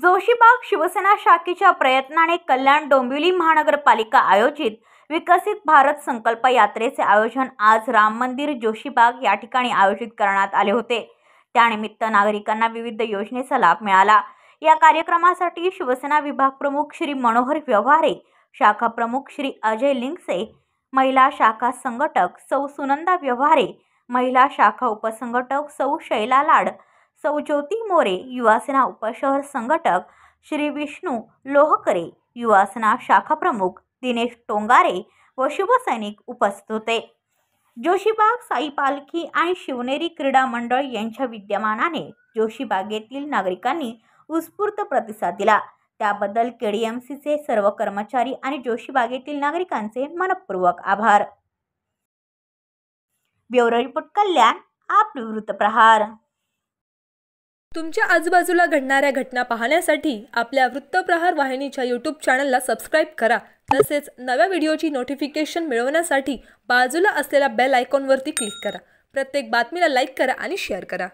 जोशीबाग शिवसेना शाखेच्या प्रयत्नाने कल्याण डोंबिवली महानगरपालिका आयोजित विकसित भारत संकल्प यात्रेचे आयोजन आज राम मंदिर जोशीबाग या ठिकाणी आयोजित करण्यात आले होते। त्यानिमित्त नागरिकांना विविध योजनेचा लाभ मिळाला। या कार्यक्रमासाठी शिवसेना विभाग प्रमुख श्री मनोहर व्यवहारे, शाखा प्रमुख श्री अजय लिंगसे, महिला शाखा संघटक सौ सुनंदा व्यवहारे, महिला शाखा उपसंघटक सौ शैला लाड, सौ ज्योती मोरे, युवासेना उपशहर संघटक श्री विष्णू लोहकरे, युवासेना शाखा प्रमुख दिनेश टोंगारे व शिवसैनिक उपस्थित होते। जोशीबाग साई पालखी आणि शिवनेरी क्रीडा मंडळ यांच्या विद्यमानाने जोशीबागेतील नागरिकांनी उत्स्फूर्त प्रतिसाद दिला। त्याबद्दल केडीएमसीचे सर्व कर्मचारी आणि जोशीबागेतील नागरिकांचे मनपूर्वक आभार। ब्युरो रिपोर्ट कल्याण, आपलं वृत्तप्रहार। तुमच्या आजूबाजूला घडणाऱ्या घटना पाहण्यासाठी आपल्या वृत्तप्रहार वाहिनीच्या YouTube चॅनलला सबस्क्राइब करा। तसेच नव्या व्हिडिओची नोटिफिकेशन मिळवण्यासाठी बाजूला असलेल्या बेल आयकॉनवरती क्लिक करा। प्रत्येक बातमीला लाईक करा आणि शेअर करा।